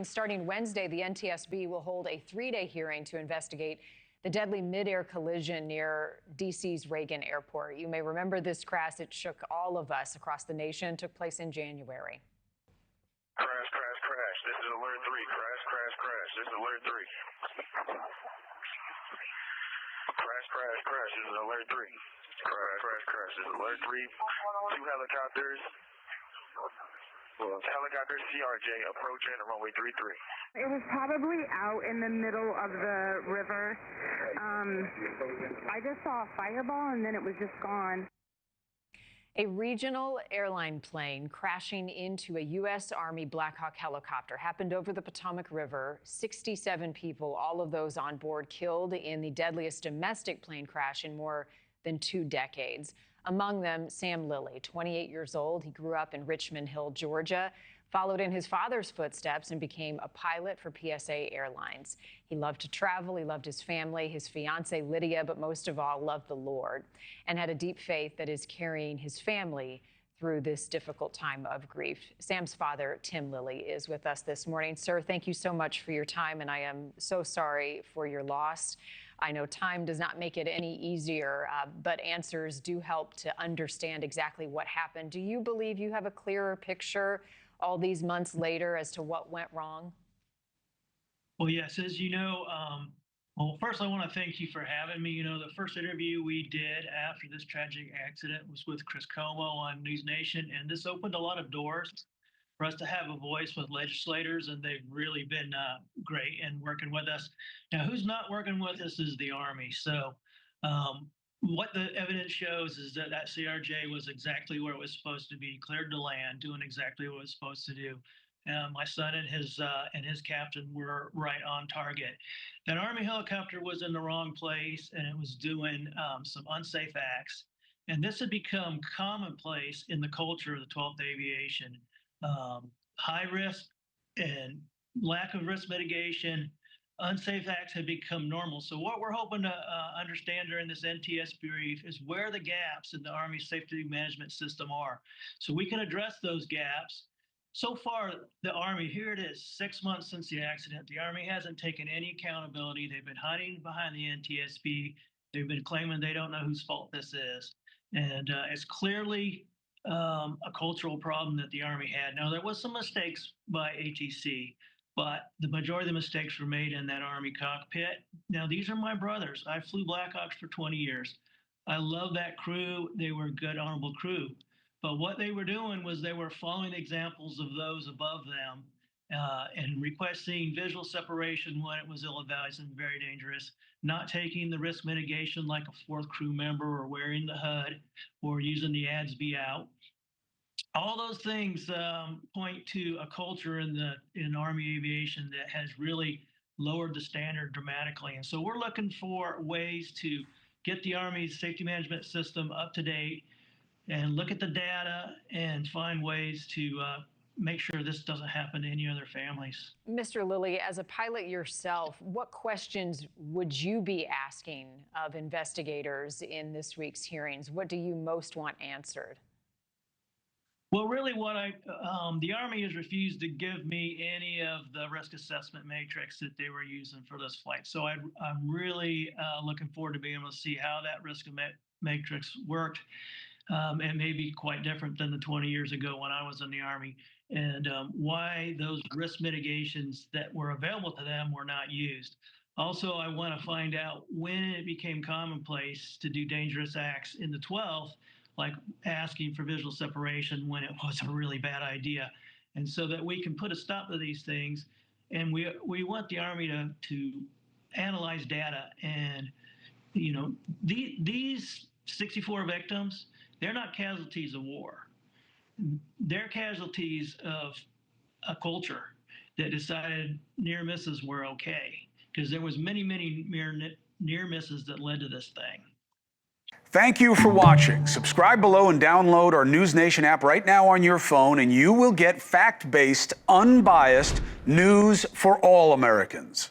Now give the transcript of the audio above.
Starting Wednesday, the NTSB will hold a 3-day hearing to investigate the deadly midair collision near D.C.'s Reagan Airport. You may remember this crash. It shook all of us across the nation. It took place in January. Crash, crash, crash. This is alert 3. Crash, crash, crash. This is alert 3. Crash, crash, crash. This is alert 3. Crash, crash, crash. This is alert 3. 2 helicopters. Helicopter CRJ approaching runway 33. It was probably out in the middle of the river. I just saw a fireball and then it was just gone. A regional airline plane crashing into a U.S. Army Black Hawk helicopter happened over the Potomac River. 67 people, all of those on board, killed in the deadliest domestic plane crash in more than 2 decades. Among them, Sam Lilley, 28 years old. He grew up in Richmond Hill, Georgia, followed in his father's footsteps and became a pilot for PSA Airlines. He loved to travel. He loved his family, his fiancee Lydia, but most of all, loved the Lord and had a deep faith that is carrying his family through this difficult time of grief. Sam's father, Tim Lilley, is with us this morning. Sir, thank you so much for your time, and I am so sorry for your loss. I know time does not make it any easier, but answers do help to understand exactly what happened. Do you believe you have a clearer picture all these months later as to what went wrong? Well, yes, as you know, well, first I want to thank you for having me. You know, the first interview we did after this tragic accident was with Chris Como on NewsNation, and this opened a lot of doors for us to have a voice with legislators, and they've really been great in working with us. Now, who's not working with us is the Army. So what the evidence shows is that that CRJ was exactly where it was supposed to be, cleared to land, doing exactly what it was supposed to do. My son and his captain were right on target. That Army helicopter was in the wrong place, and it was doing some unsafe acts. And this had become commonplace in the culture of the 12th Aviation. High risk and lack of risk mitigation, unsafe acts have become normal. So what we're hoping to understand during this NTS brief is where the gaps in the Army safety management system are, so we can address those gaps. So far, the Army, here it is, 6 months since the accident, the Army hasn't taken any accountability. They've been hiding behind the NTSB. They've been claiming they don't know whose fault this is. And it's clearly a cultural problem that the Army had. Now, there was some mistakes by ATC, but the majority of the mistakes were made in that Army cockpit. Now, these are my brothers. I flew Blackhawks for 20 years. I love that crew. They were a good, honorable crew. But what they were doing was they were following examples of those above them and requesting visual separation when it was ill-advised and very dangerous, not taking the risk mitigation like a 4th crew member or wearing the HUD or using the ADS-B out. All those things point to a culture in Army aviation that has really lowered the standard dramatically. And so we're looking for ways to get the Army's safety management system up to date and look at the data and find ways to make sure this doesn't happen to any other families. Mr. Lilley, as a pilot yourself, what questions would you be asking of investigators in this week's hearings? What do you most want answered? Well, really what the Army has refused to give me any of the risk assessment matrix that they were using for this flight. So I'm really looking forward to being able to see how that risk matrix worked. It may be quite different than the 20 years ago when I was in the Army, and why those risk mitigations that were available to them were not used. Also, I want to find out when it became commonplace to do dangerous acts in the 12th, like asking for visual separation when it was a really bad idea. And so that we can put a stop to these things. And we want the Army to analyze data. And, you know, these 64 victims, they're not casualties of war. They're casualties of a culture that decided near misses were okay, because there was many near misses that led to this thing. Thank you for watching. Subscribe below and download our NewsNation app right now on your phone, and you will get fact-based, unbiased news for all Americans.